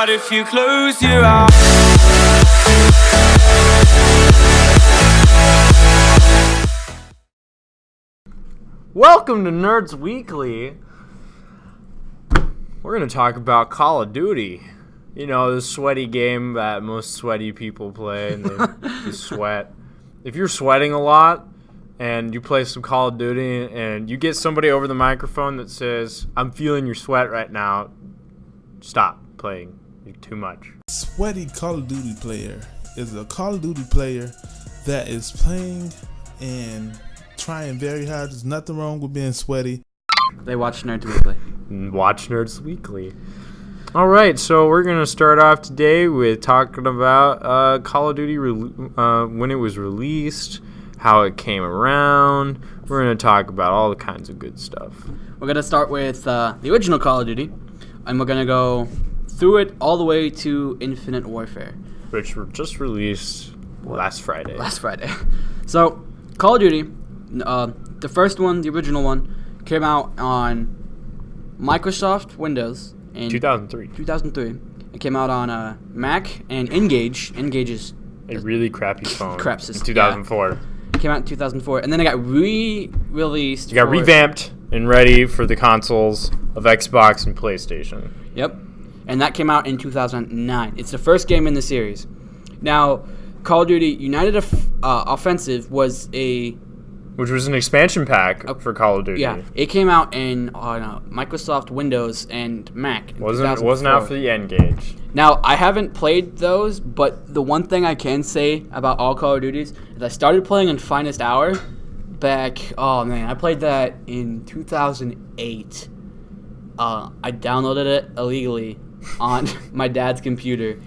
out if you close your eyes. Welcome to Nerds Weekly. We're going to talk about Call of Duty. You know, the sweaty game that most sweaty people play, and they sweat. If you're sweating a lot and you play some Call of Duty and you get somebody over the microphone that says, "I'm feeling your sweat right now," stop playing. You're too much. Sweaty Call of Duty player is a Call of Duty player that is playing and trying very hard. There's nothing wrong with being sweaty. They watch Nerds Weekly. Watch Nerds Weekly. All right, so we're going to start off today with talking about Call of Duty when it was released, how it came around. We're going to talk about all the kinds of good stuff. We're going to start with the original Call of Duty, and we're going to go through it all the way to Infinite Warfare, which were just released last Friday. So, Call of Duty, the first one, the original one, came out on Microsoft Windows in 2003. It came out on Mac and Engage. Engage is a really crappy phone. Crap system. In 2004. Yeah. It came out in 2004, and then it got re-released. It got revamped and ready for the consoles of Xbox and PlayStation. Yep. And that came out in 2009. It's the first game in the series. Now, Call of Duty United Offensive was which was an expansion pack for Call of Duty. Yeah, it came out on Microsoft Windows and Mac. It wasn't out for the N-Gage. Now, I haven't played those, but the one thing I can say about all Call of Duties is I started playing in Finest Hour back. Oh man, I played that in 2008. I downloaded it illegally on my dad's computer,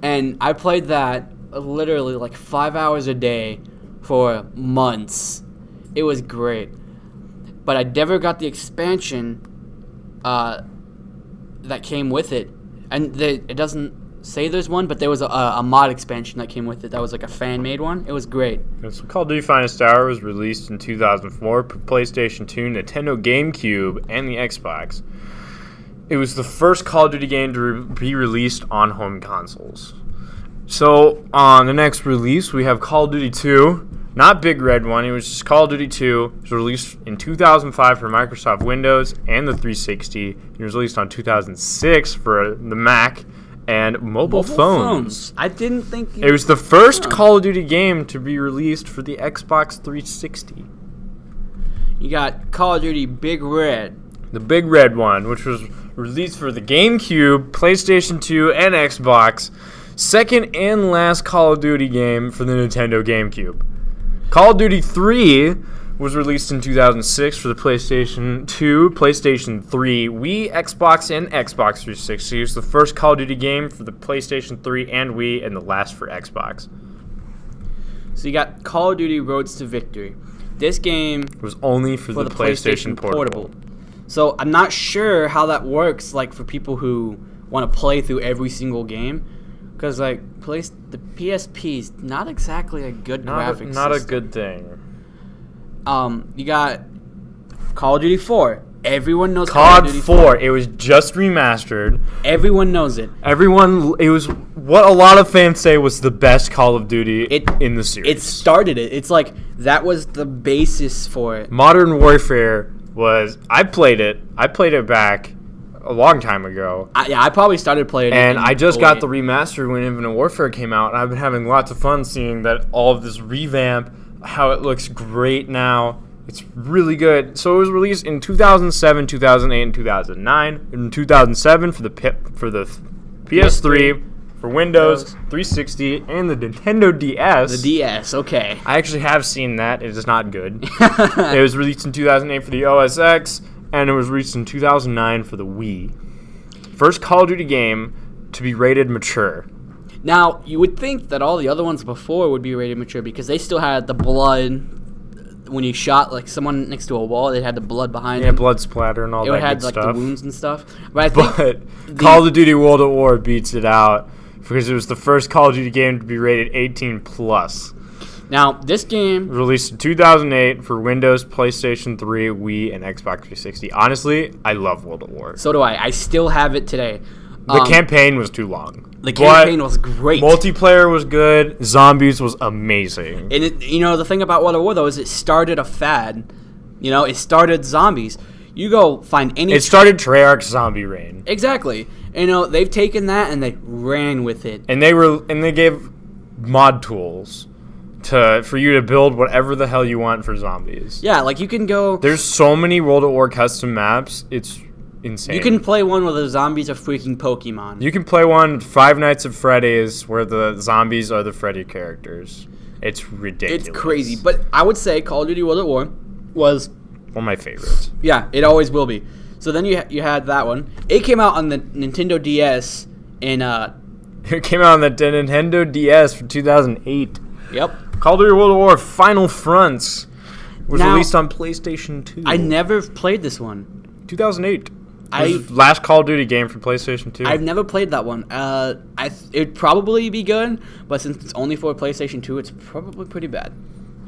and I played that literally like 5 hours a day for months. It was great, but I never got the expansion that came with it, and it doesn't say there's one, but there was a mod expansion that came with it. That was like a fan-made one. It was great. So Call of Duty Finest Hour was released in 2004 for PlayStation 2, Nintendo GameCube, and the Xbox. It was the first Call of Duty game to be released on home consoles. So on the next release, we have Call of Duty 2. Not Big Red one, it was just Call of Duty 2. It was released in 2005 for Microsoft Windows and the 360. It was released on 2006 for the Mac and mobile phones. I didn't think... It was the first Call of Duty game to be released for the Xbox 360. You got Call of Duty Big Red. The Big Red one, which was released for the GameCube, PlayStation 2, and Xbox. Second and last Call of Duty game for the Nintendo GameCube. Call of Duty 3 was released in 2006 for the PlayStation 2, PlayStation 3, Wii, Xbox, and Xbox 360. It was the first Call of Duty game for the PlayStation 3 and Wii, and the last for Xbox. So you got Call of Duty Roads to Victory. This game was only for the PlayStation Portable. So I'm not sure how that works, like for people who want to play through every single game. Because, the PSP is not exactly a good graphics system. Not a good thing. You got Call of Duty 4. Everyone knows COD 4. It was just remastered. Everyone knows it. It was what a lot of fans say was the best Call of Duty in the series. It started it. It's like, that was the basis for it. Modern Warfare was... I played it back a long time ago. I probably started playing it. And I just got the remaster when Infinite Warfare came out, and I've been having lots of fun seeing that all of this revamp, how it looks great now. It's really good. So it was released in 2007, 2008, and 2009. In 2007 for the PS3, for Windows, 360, and the Nintendo DS. The DS, okay. I actually have seen that. It is not good. It was released in 2008 for the OS X. And it was released in 2009 for the Wii. First Call of Duty game to be rated mature. Now, you would think that all the other ones before would be rated mature because they still had the blood. When you shot someone next to a wall, they had the blood behind them. Yeah, blood splatter and all that good stuff. It had the wounds and stuff. But Call of Duty World at War beats it out because it was the first Call of Duty game to be rated 18+. Now, this game... released in 2008 for Windows, PlayStation 3, Wii, and Xbox 360. Honestly, I love World at War. So do I. I still have it today. The campaign was too long. The campaign was great. Multiplayer was good. Zombies was amazing. And the thing about World at War though is it started a fad. It started zombies. You go find any. It started Treyarch's zombie reign. Exactly. They've taken that and they ran with it. And they gave mod tools for you to build whatever the hell you want for zombies. Yeah, like you can go. There's so many World at War custom maps. It's insane. You can play one where the zombies are freaking Pokemon. You can play one Five Nights at Freddy's where the zombies are the Freddy characters. It's ridiculous. It's crazy. But I would say Call of Duty World at War was one of my favorites. Yeah, it always will be. So then you had that one. It came out on the Nintendo DS in It came out on the Nintendo DS for 2008. Yep. Call of Duty World at War Final Fronts was Now, released on PlayStation 2. I never played this one. 2008. It was the last Call of Duty game for PlayStation 2. I've never played that one. It'd probably be good, but since it's only for PlayStation 2, it's probably pretty bad.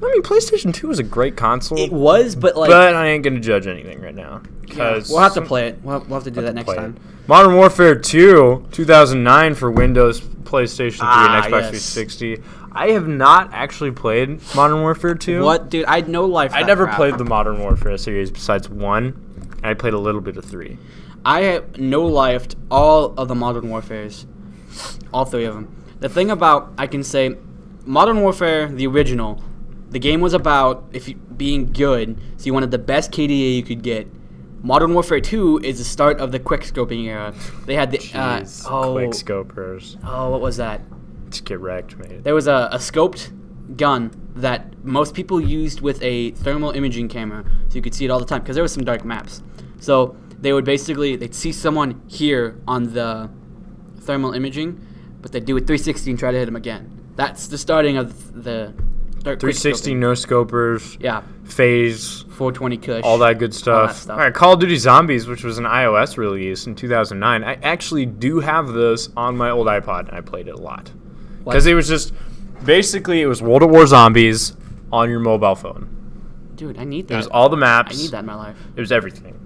I mean, PlayStation 2 was a great console. It was, but I ain't gonna judge anything right now. Because we'll have to play it. We'll have to do that next time. Modern Warfare 2, 2009 for Windows, PlayStation 3, and Xbox 360. I have not actually played Modern Warfare 2. What, dude? I had no life. I never played the Modern Warfare series besides 1. And I played a little bit of 3. I have no-lifed all of the Modern Warfares. All 3 of them. The thing about, I can say, Modern Warfare, the original, the game was about being good, so you wanted the best KDA you could get. Modern Warfare 2 is the start of the quick-scoping era. They had the... quick-scopers. Oh, what was that? Just get wrecked, mate. There was a scoped gun that most people used with a thermal imaging camera, so you could see it all the time, because there were some dark maps. So they would they'd see someone here on the thermal imaging, but they'd do a 360 and try to hit them again. That's the starting of the 360 no scopers. Yeah. Phase. 420 Kush. All that good stuff. All right, Call of Duty Zombies, which was an iOS release in 2009. I actually do have this on my old iPod, and I played it a lot. Because it was just, basically, it was World at War Zombies on your mobile phone. Dude, I need that. It was all the maps. I need that in my life. It was everything.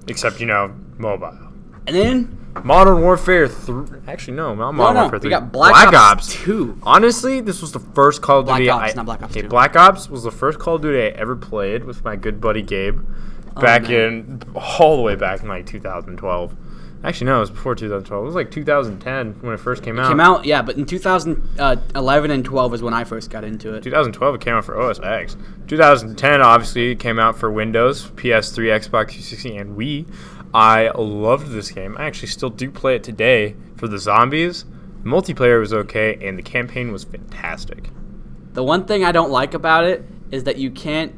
Except, mobile. And then... Modern Warfare 3. Actually, no, not Modern Warfare 3. We got Black Ops 2. Honestly, this was the first Call of Duty. Not Black Ops 2. Black Ops was the first Call of Duty I ever played with my good buddy Gabe. All the way back in like 2012. Actually, no, it was before 2012. It was like 2010 when it first came out. Yeah, but in 2011 and 12 is when I first got into it. 2012 it came out for OS X. 2010 obviously it came out for Windows, PS3, Xbox 360, and Wii. I loved this game. I actually still do play it today for the zombies. The multiplayer was okay, and the campaign was fantastic. The one thing I don't like about it is that you can't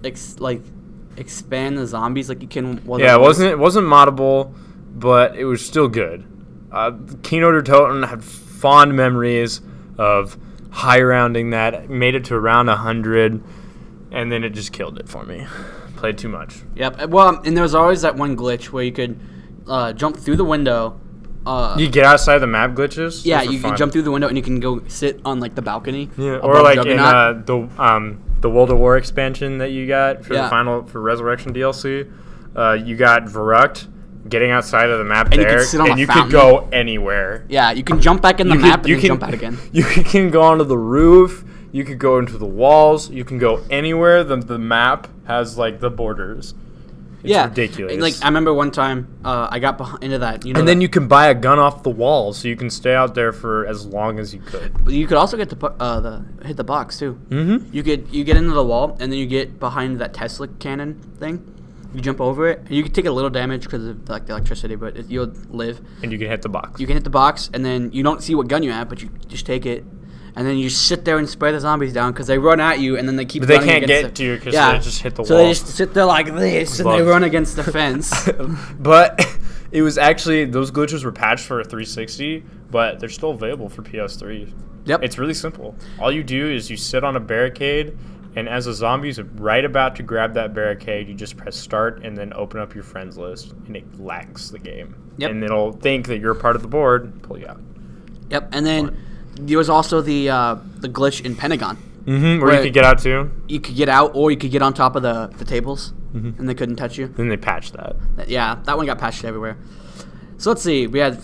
expand the zombies like you can. It wasn't moddable, but it was still good. Keynote Toten had fond memories of high rounding that, made it to around 100, and then it just killed it for me. Played too much. Yep. Well, and there was always that one glitch where you could jump through the window. You get outside the map glitches? Yeah, you can jump through the window and you can go sit on like the balcony. Yeah, or like Juggernaut. In the World at War expansion that you got for Resurrection DLC. You got Verrucht getting outside of the map and you could go anywhere. Yeah, you can jump back in the map and then jump out again. You can go onto the roof. You could go into the walls. You can go anywhere. The map has like the borders. It's ridiculous. Like I remember one time I got into that. Then you can buy a gun off the wall, so you can stay out there for as long as you could. You could also get hit the box too. Mm-hmm. You get into the wall, and then you get behind that Tesla cannon thing. You jump over it, and you can take a little damage because of the electricity, but you'll live. And you can hit the box. You can hit the box, and then you don't see what gun you have, but you just take it. And then you sit there and spray the zombies down because they run at you, and then they keep running against they can't get to you because they just hit the wall. So they just sit there like this, and they run against the fence. But it was actually, those glitches were patched for a 360, but they're still available for PS3. Yep. It's really simple. All you do is you sit on a barricade, and as a zombie's right about to grab that barricade, you just press start and then open up your friends list, and it lags the game. Yep. And it'll think that you're part of the board and pull you out. Yep, and then... There was also the glitch in Pentagon. Mm-hmm, where you could get out too. You could get out, or you could get on top of the tables, and they couldn't touch you. Then they patched that. Yeah, that one got patched everywhere. So let's see. We had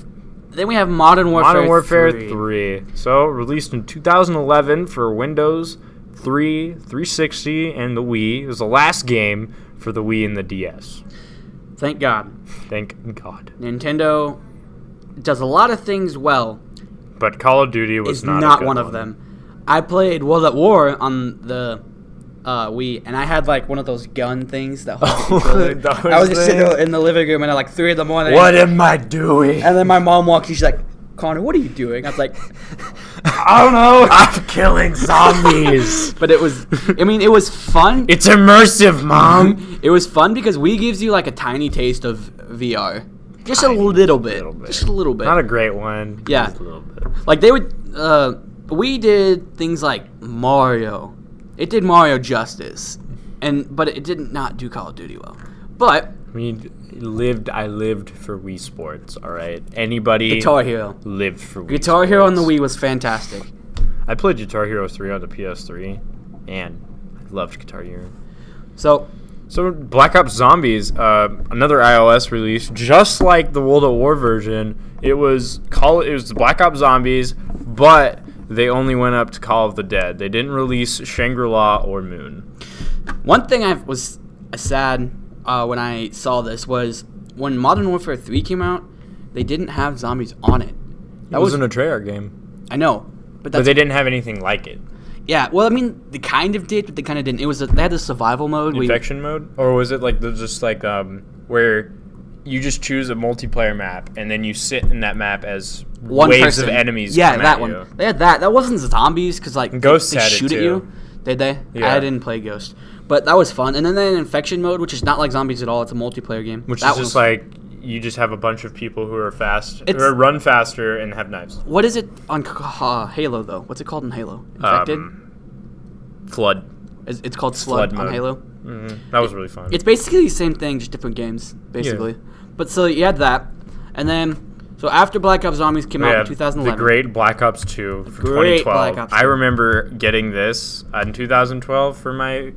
Then we have Modern Warfare 3. So, released in 2011 for Windows 3, 360, and the Wii. It was the last game for the Wii and the DS. Thank God. Thank God. Nintendo does a lot of things well. But Call of Duty was It's not not a good one of them. I played World at War on the Wii, and I had like one of those gun things that holds the controller. I was just sitting in the living room and at like 3 in the morning. What am I doing? And then my mom walks in, she's like, Connor, what are you doing? I was like, I don't know. I'm killing zombies. But it was fun. It's immersive, Mom. It was fun because Wii gives you like a tiny taste of VR. Just a little bit. Just a little bit. Not a great one. Yeah. Just a little bit. Like they would, we did things like Mario. It did Mario justice, but it did not do Call of Duty well. But I lived for Wii Sports. All right, anybody. Guitar Hero lived for Wii Guitar Hero on the Wii was fantastic. I played Guitar Hero 3 on the PS3, and I loved Guitar Hero. So Black Ops Zombies, another iOS release, just like the World at War version. It was Black Ops Zombies, but they only went up to Call of the Dead. They didn't release Shangri-La or Moon. One thing I was sad when I saw this was when Modern Warfare 3 came out, they didn't have zombies on it. That wasn't a Treyarch game. I know, but they didn't have anything like it. Yeah, well, I mean, they kind of did, but they kind of didn't. They had the survival mode. Infection mode? Or was it like where you just choose a multiplayer map and then you sit in that map as one waves person. of enemies? Yeah, come that at one. You. They had that. That wasn't zombies because like Ghosts they had shoot it at too. you. Did they? Yeah. I didn't play Ghost, but that was fun. And then they had Infection mode, which is not like zombies at all. It's a multiplayer game. Which that is just like you just have a bunch of people who are fast, It's- or run faster and have knives. What is it on Halo though? What's it called in Halo? Infected. Flood. It's called Flood on mode. Halo. Mm-hmm. That was really fun. It's basically the same thing, just different games, basically. But so you had that, and then so after Black Ops Zombies came out in 2011, the great Black Ops 2 for Great 2012. Black Ops 2. I remember getting this in 2012 for my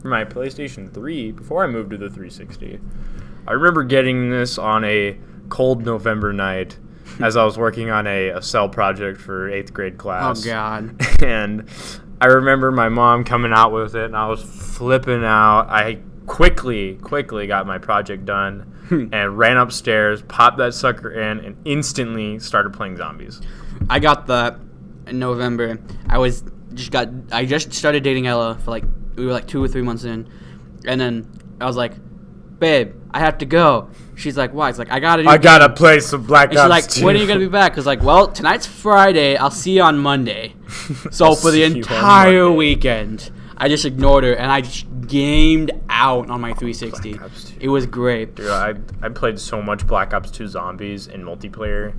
PlayStation 3 before I moved to the 360. I remember getting this on a cold November night as I was working on a cell project for 8th grade class. Oh God! And I remember my mom coming out with it, and I was flipping out. I quickly got my project done and ran upstairs, popped that sucker in, and instantly started playing zombies. I got that in November. I just started dating Ella for we were 2 or 3 months in, and then I was like, babe, I have to go. She's like, why? It's like, I gotta play some Black Ops. She's like, 2. when are you gonna be back? Cause well, tonight's Friday. I'll see you on Monday. So for the see you on entire Monday. weekend, I just ignored her and I just gamed out on my 360. Black Ops 2. It was great. Dude, I played so much Black Ops 2 Zombies in multiplayer.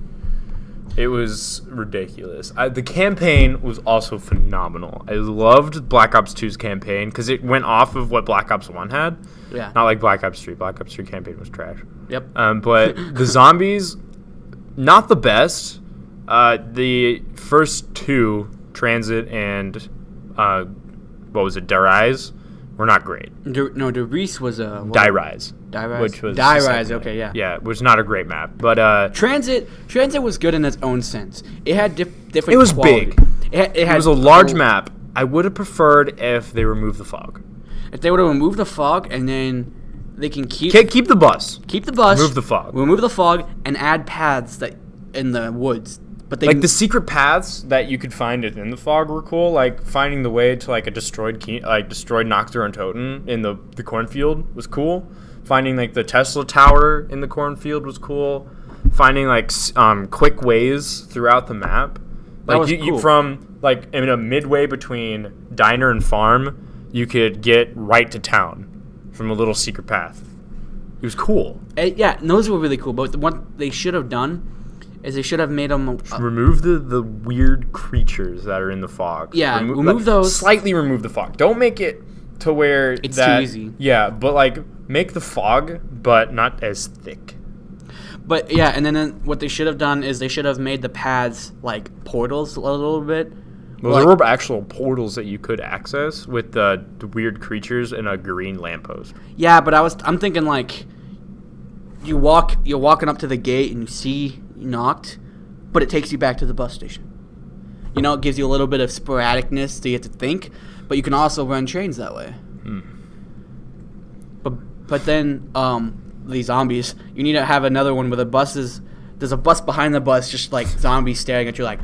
It was ridiculous. The campaign was also phenomenal. I loved Black Ops 2's campaign because it went off of what Black Ops 1 had. Yeah. Not like Black Ops 3. Black Ops 3 campaign was trash. Yep. But the zombies, not the best. The first 2, Transit and what was it, Die-Rise, were not great. DeReese was a Die-Rise. Die-Rise. Which was Die-Rise. Okay, yeah. Yeah, it was not a great map, but Transit was good in its own sense. It had different. it was quality. big. It was a large map. I would have preferred if they removed the fog. If they would have removed the fog and then they can keep the bus. Keep the bus. Remove the fog. Remove the fog and add paths that in the woods. But they Like the secret paths that you could find in the fog were cool. Like finding the way to like a destroyed Nocturne Totem in the cornfield was cool. Finding like the Tesla tower in the cornfield was cool. Finding like quick ways throughout the map. That Like was you cool. from like in a midway between diner and farm, you could get right to town from a little secret path. It was cool. Yeah, and those were really cool. But what they should have done is they should have made them. Remove the weird creatures that are in the fog. Yeah, remove those. Slightly remove the fog. Don't make it to where It's too easy. Yeah, but like make the fog, but not as thick. But yeah, and then what they should have done is they should have made the paths like portals a little bit. Well, Like- there were actual portals that you could access with the weird creatures and a green lamppost. Yeah, but I'm thinking like you're walking up to the gate and you see Noct, but it takes you back to the bus station. You know, it gives you a little bit of sporadicness to get to think, but you can also run trains that way. But then these zombies, you need to have another one where there's a bus behind the bus, just like zombies staring at you like,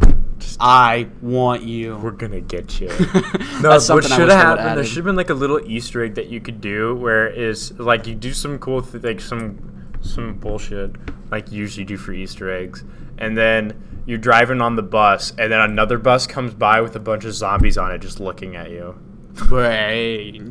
I want you. We're gonna get you. No, what should have happened? There should have been like a little Easter egg that you could do, where is like you do some cool like some bullshit like you usually do for Easter eggs, and then you're driving on the bus, and then another bus comes by with a bunch of zombies on it, just looking at you. Right.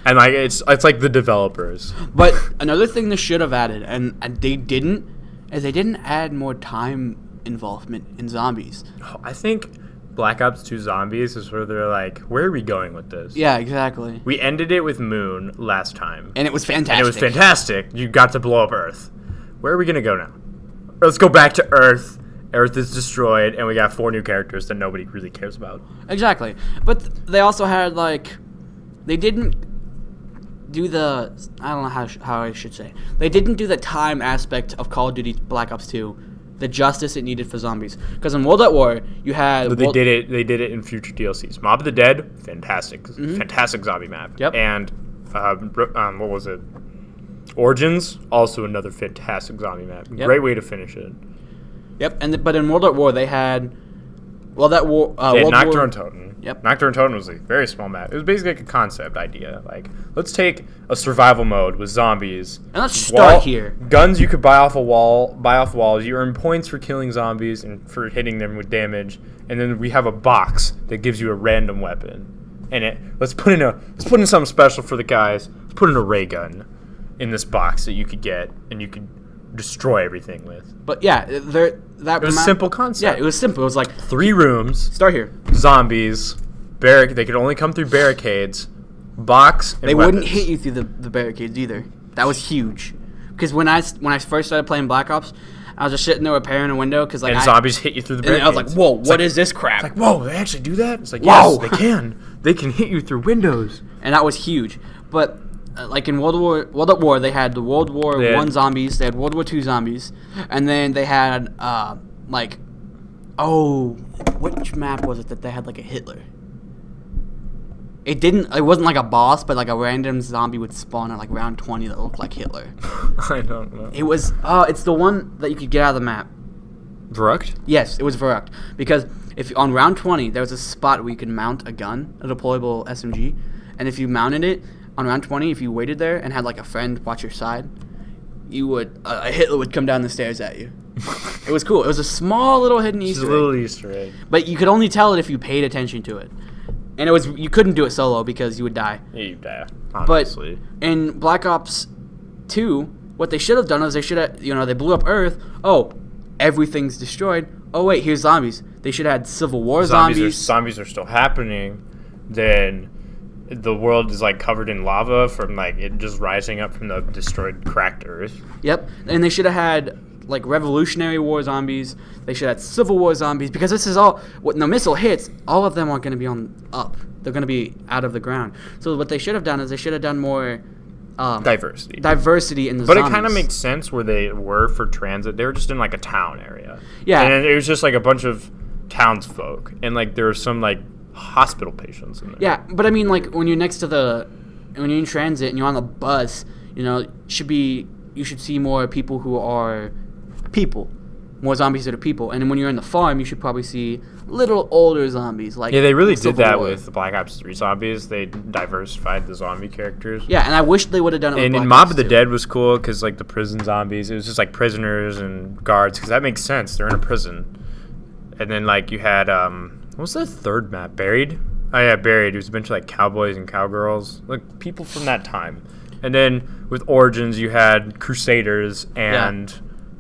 And like it's like the developers. But another thing they should have added, and they didn't, is they didn't add more time involvement in zombies. I think Black Ops 2 Zombies is where they're like, where are we going with this? Yeah, exactly. We ended it with Moon last time. And it was fantastic. You got to blow up Earth. Where are we going to go now? Let's go back to Earth. Earth is destroyed, and we got 4 new characters that nobody really cares about. Exactly. But they also had, like, they didn't do the, I don't know how I should say. They didn't do the time aspect of Call of Duty Black Ops 2. The justice it needed for zombies, because in World at War you had. But they did it in future DLCs. Mob of the Dead, fantastic zombie map. Yep. And what was it? Origins, also another fantastic zombie map. Yep. Great way to finish it. Yep. But in World at War they had. Well, that war. They had World Nocturne War, and Toten. Yep. Nocturne and Toten was a very small map. It was basically like a concept idea. Like, let's take a survival mode with zombies. And let's start here. Guns you could buy off walls. You earn points for killing zombies and for hitting them with damage. And then we have a box that gives you a random weapon. And let's put in something special for the guys. Let's put in a ray gun in this box that you could get and you could destroy everything with. But yeah, it was a simple concept. Yeah, it was simple. It was like 3 rooms. Start here. Zombies. They could only come through barricades. Box. And they weapons. wouldn't hit you through the barricades either. That was huge. Because when I first started playing Black Ops, I was just sitting there repairing a window because like zombies hit you through the barricades. And I was like, "Whoa, what is this crap?" It's like, "Whoa, they actually do that?" It's like, "Whoa, yes, they can. They can hit you through windows." And that was huge. But like in World at War, they had the World War I zombies, they had World War II zombies, and then they had which map was it that they had like a Hitler? It wasn't like a boss, but like a random zombie would spawn at like round 20 that looked like Hitler. I don't know. It was it's the one that you could get out of the map. Verrucht? Yes, it was Verrucht. Because if on round 20 there was a spot where you could mount a gun, a deployable SMG, and if you mounted it on round 20, if you waited there and had like a friend watch your side, you would a Hitler would come down the stairs at you. It was cool. It was a small little hidden Easter egg. Just a little Easter egg. But you could only tell it if you paid attention to it. And you couldn't do it solo because you would die. Yeah, you'd die, obviously. But in Black Ops 2, what they should have done is they should have, they blew up Earth. Oh, everything's destroyed. Oh, wait, here's zombies. They should have had Civil War zombies. Zombies are still happening. Then the world is like covered in lava from like it just rising up from the destroyed, cracked Earth. Yep, and they should have had like Revolutionary War zombies. They should have had Civil War zombies because this is all when the missile hits. All of them aren't going to be on up. They're going to be out of the ground. So what they should have done is they should have done more diversity in the. But zombies. it kind of makes sense where they were for transit. They were just in like a town area. Yeah, and it was just like a bunch of townsfolk, and like there were some like hospital patients in there. Yeah, but I mean, like when you're next to when you're in transit and you're on the bus, you should see more people who are people, more zombies that are people. And then when you're in the farm, you should probably see little older zombies. Like they really did that with the Black Ops 3 zombies. They diversified the zombie characters. Yeah, and I wish they would have done it. And in Mob of the Dead was cool because like the prison zombies, it was just like prisoners and guards because that makes sense. They're in a prison. And then like you had what was the third map? Buried? Oh yeah, Buried. It was a bunch of like cowboys and cowgirls, like people from that time. And then with Origins, you had Crusaders and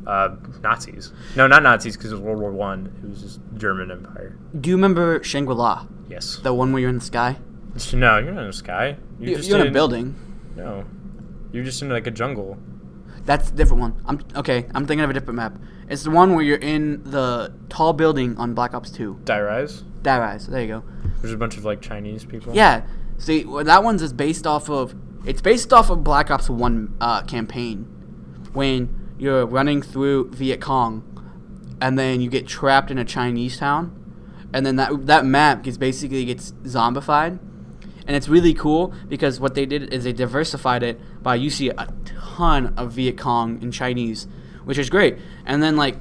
Nazis. No, not Nazis because it was World War I. It was just German Empire. Do you remember Shangri-La? Yes. The one where you're in the sky? No, you're not in the sky. You're in a building. No. You're just in like a jungle. That's a different one. I'm thinking of a different map. It's the one where you're in the tall building on Black Ops 2. Die Rise? Die Rise. There you go. There's a bunch of like Chinese people. Yeah. See, that one's is based off of Black Ops 1 campaign when you're running through Viet Cong and then you get trapped in a Chinese town, and then that map gets zombified, and it's really cool because what they did is they diversified it by you see a ton of Viet Cong in Chinese, which is great. And then like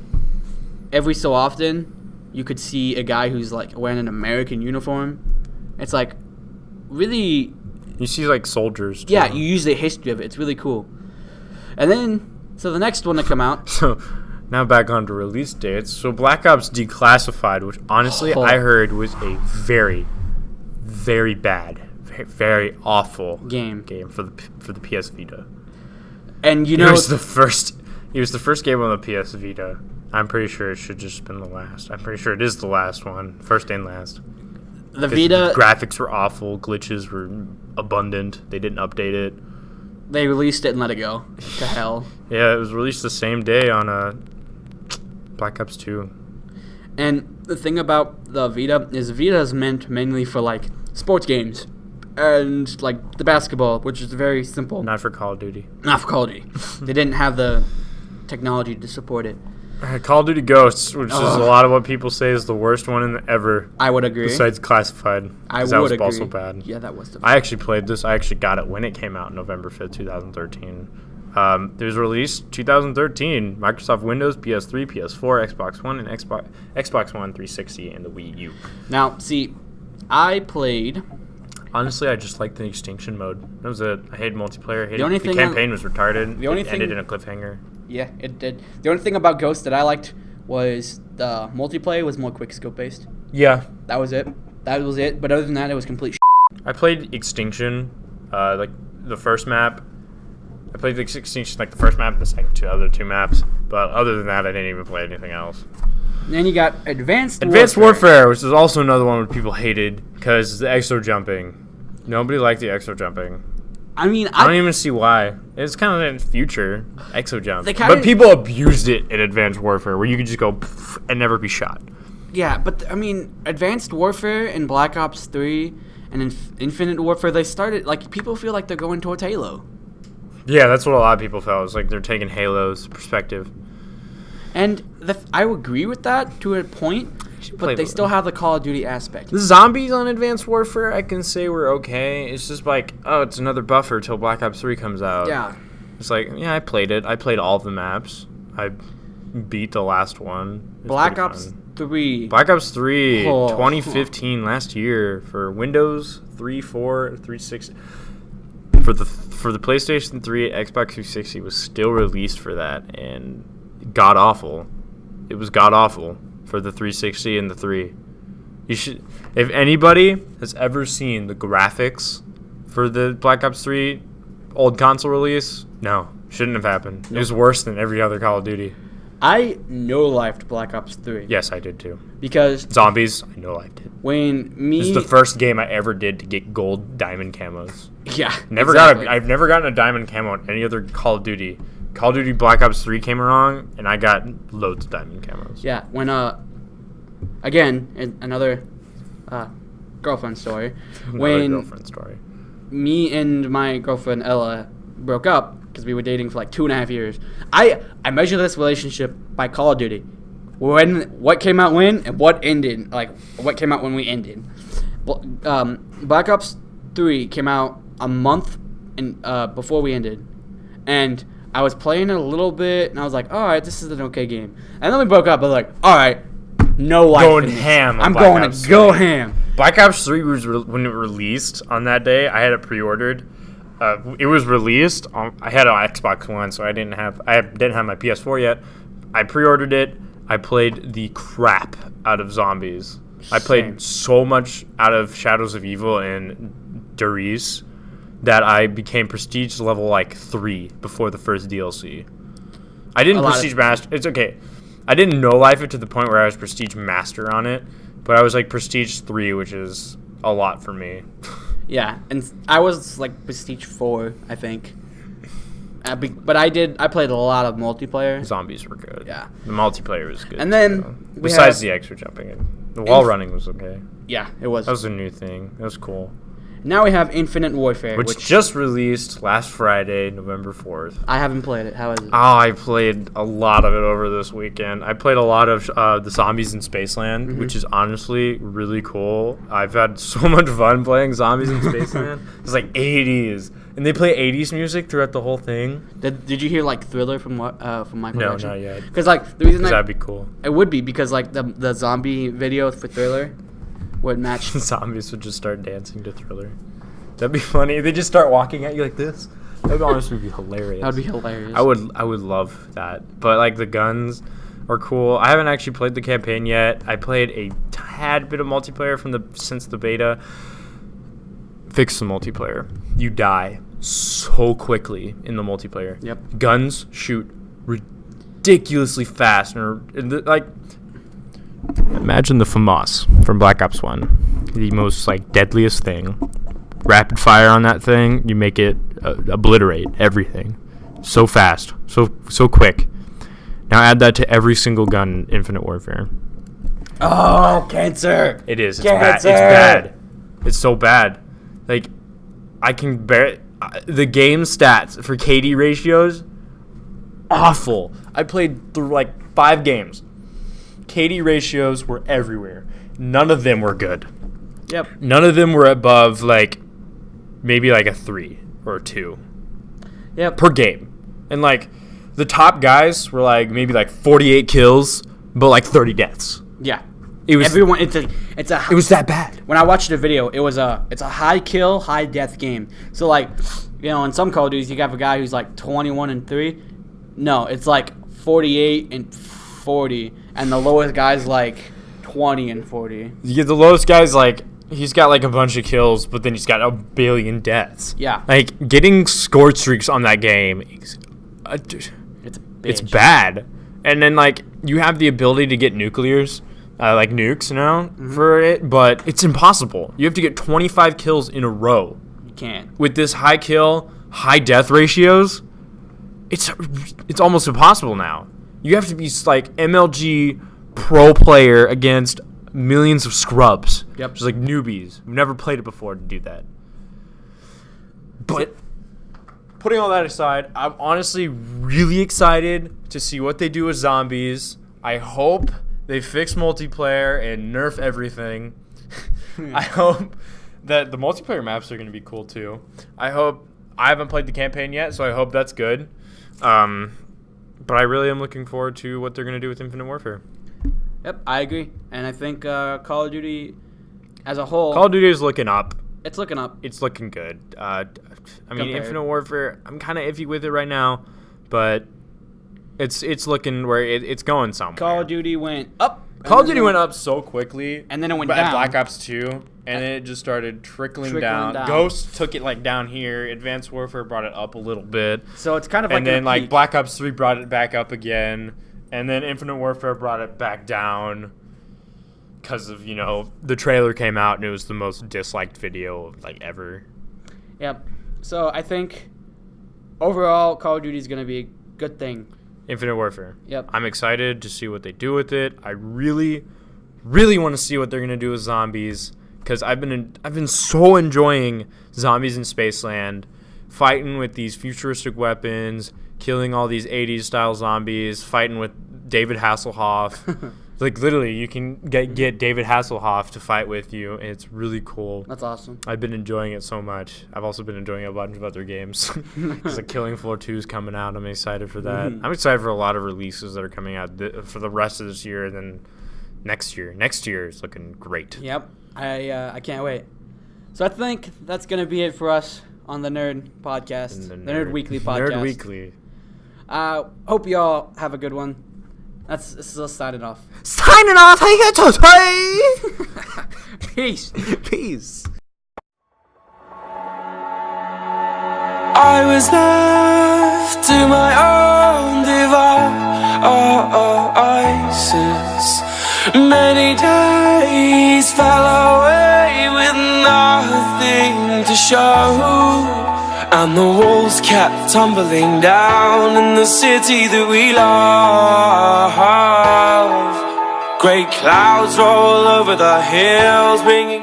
every so often, you could see a guy who's like wearing an American uniform. It's like really. You see like soldiers. Too. Yeah, you use the history of it. It's really cool. And then so the next one to come out. So now back on to release dates. So Black Ops Declassified, which honestly I heard was a very, very bad, very awful game for the PS Vita. And you know, it was the first game on the PS Vita. I'm pretty sure it should just been the last. I'm pretty sure it is the last one, first and last. The Vita graphics were awful, glitches were abundant. They didn't update it. They released it and let it go to hell. Yeah, it was released the same day on Black Ops 2. And the thing about the Vita is meant mainly for like sports games and like the basketball, which is very simple. Not for Call of Duty. Not for Call of Duty. They didn't have the technology to support it. Call of Duty Ghosts, which is a lot of what people say is the worst one ever. I would agree. Besides Classified. I would that was agree. Also bad. Yeah, that was the I actually played this. I actually got it when it came out November 5th, 2013. It was released 2013. Microsoft Windows, PS3, PS4, Xbox One, and Xbox One 360, and the Wii U. Now, see, I played... Honestly, I just liked the extinction mode. That was it. I hated multiplayer. The campaign was retarded. It ended in a cliffhanger. Yeah, it did. The only thing about Ghost that I liked was the multiplayer was more quick-scope based. Yeah. That was it. But other than that, it was complete I played Extinction, like the first map. I played the Extinction, like the first map and the second other two maps. But other than that, I didn't even play anything else. And then you got Advanced Warfare, which is also another one that people hated because the exo jumping. Nobody liked the exo jumping. I mean, I don't even see why. It's kind of in the future, exo jump. But people abused it in Advanced Warfare, where you could just go and never be shot. Yeah, but I mean, Advanced Warfare and Black Ops 3 and Infinite Warfare, they started, like, people feel like they're going towards Halo. Yeah, that's what a lot of people felt. It's like they're taking Halo's perspective. And I would agree with that to a point, but they still have the Call of Duty aspect. The zombies on Advanced Warfare, I can say were okay. It's just like, oh, it's another buffer till Black Ops 3 comes out. Yeah. It's like, yeah, I played it. I played all of the maps. I beat the last one. Black Ops 3. Black Ops 3, 2015, last year, for Windows 3, 4, 360. For the PlayStation 3, Xbox 360 was still released for that, and god awful. It was god awful for the 360 and the 3. You should, if anybody has ever seen the graphics for the Black Ops 3 old console release, no, shouldn't have happened. It was worse than every other Call of Duty. I no-lifed Black Ops 3. Yes, I did too. Because zombies, I no-lifed it. This is the first game I ever did to get gold diamond camos. Yeah, I've never gotten a diamond camo on any other Call of Duty. Call of Duty Black Ops 3 came around, and I got loads of diamond camos. Yeah, when again, another girlfriend story. Girlfriend story. Me and my girlfriend Ella broke up because we were dating for like 2.5 years. I measure this relationship by Call of Duty. What came out when and what ended. Like what came out when we ended. Black Ops 3 came out a month before we ended, and I was playing it a little bit, and I was like, all right, this is an okay game. And then we broke up. I was like, all right, no life. Going ham. I'm going to go ham. Black Ops 3 was when it released on that day. I had it pre-ordered. It was released. I had an Xbox One, so I didn't have my PS4 yet. I pre-ordered it. I played the crap out of zombies. I played so much out of Shadows of Evil and Darius that I became prestige level like 3 before the first DLC. I didn't prestige master. It's okay. I didn't know life it to the point where I was prestige master on it, but I was like prestige 3, which is a lot for me. Yeah, and I was like prestige 4, I think. But I played a lot of multiplayer. Zombies were good. Yeah. The multiplayer was good. And then besides the extra jumping, the wall running was okay. Yeah, it was. That was a new thing. That was cool. Now we have Infinite Warfare, which just released last Friday, November 4th. I haven't played it. How is it? Oh, I played a lot of it over this weekend. I played a lot of the Zombies in Spaceland, which is honestly really cool. I've had so much fun playing Zombies in Spaceland. It's like 80s. And they play 80s music throughout the whole thing. Did you hear like Thriller from Michael No, Jackson? not yet. Because like the reason That'd be cool. it would be because like the zombie video for Thriller would match. Zombies would just start dancing to Thriller. That'd be funny. They just start walking at you like this. That would honestly be hilarious. That would be hilarious. I would love that. But like the guns are cool. I haven't actually played the campaign yet. I played a tad bit of multiplayer since the beta. Fix the multiplayer. You die so quickly in the multiplayer. Yep. Guns shoot ridiculously fast and like. Imagine the FAMAS from Black Ops 1. The most like deadliest thing. Rapid fire on that thing, you make it obliterate everything. So fast, so quick. Now add that to every single gun in Infinite Warfare. Oh, cancer! It is. It's Cancer! bad. It's bad. It's so bad. Like, I can bear the game stats for KD ratios. Awful. I played through like 5 games. KD ratios were everywhere. None of them were good. Yep. None of them were above like maybe like a 3 or a 2. Yep. Per game. And like the top guys were like maybe like 48 kills, but like 30 deaths. Yeah. It was everyone. It was that bad. When I watched the video, it's a high kill, high death game. So like, in some Call of Duties, you have a guy who's like 21-3. No, it's like 48-40, and the lowest guy's like 20-40. Yeah, the lowest guy's like he's got like a bunch of kills, but then he's got a billion deaths. Yeah. Like getting score streaks on that game, it's bad. And then like you have the ability to get nuclears. Like nukes now for it, but it's impossible. You have to get 25 kills in a row. You can't. With this high kill, high death ratios, it's almost impossible now. You have to be like MLG pro player against millions of scrubs. Yep. Just like newbies who've never played it before to do that. But putting all that aside, I'm honestly really excited to see what they do with zombies. I hope they fix multiplayer and nerf everything. I hope that the multiplayer maps are going to be cool too. I haven't played the campaign yet, so I hope that's good. But I really am looking forward to what they're going to do with Infinite Warfare. Yep, I agree. And I think Call of Duty as a whole... Call of Duty is looking up. It's looking up. It's looking good. I mean, Compared. Infinite Warfare, I'm kind of iffy with it right now, but it's looking where it's going somewhere. Call of Duty went up. Call of Duty went up so quickly. And then it went at down. Black Ops 2, and then it just started trickling down. Ghost took it like down here. Advanced Warfare brought it up a little bit. So it's kind of like and then like peak. Black Ops 3 brought it back up again. And then Infinite Warfare brought it back down because of, the trailer came out and it was the most disliked video like ever. Yep. So I think overall Call of Duty is going to be a good thing. Infinite Warfare. Yep. I'm excited to see what they do with it. I really, really want to see what they're going to do with zombies because I've been so enjoying Zombies in Spaceland, fighting with these futuristic weapons, killing all these 80s style zombies, fighting with David Hasselhoff. Like literally, you can get David Hasselhoff to fight with you, and it's really cool. That's awesome. I've been enjoying it so much. I've also been enjoying a bunch of other games. Because like Killing Floor 2 is coming out. I'm excited for that. I'm excited for a lot of releases that are coming out for the rest of this year and then next year. Next year is looking great. Yep. I can't wait. So I think that's going to be it for us on the Nerd Podcast. The Nerd Weekly Podcast. Nerd Weekly. Hope you all have a good one. This is us signing off. Signing off. Peace. Peace. I was left to my own devices. Many days fell away with nothing to show. And the walls kept tumbling down in the city that we love. Great clouds roll over the hills, bringing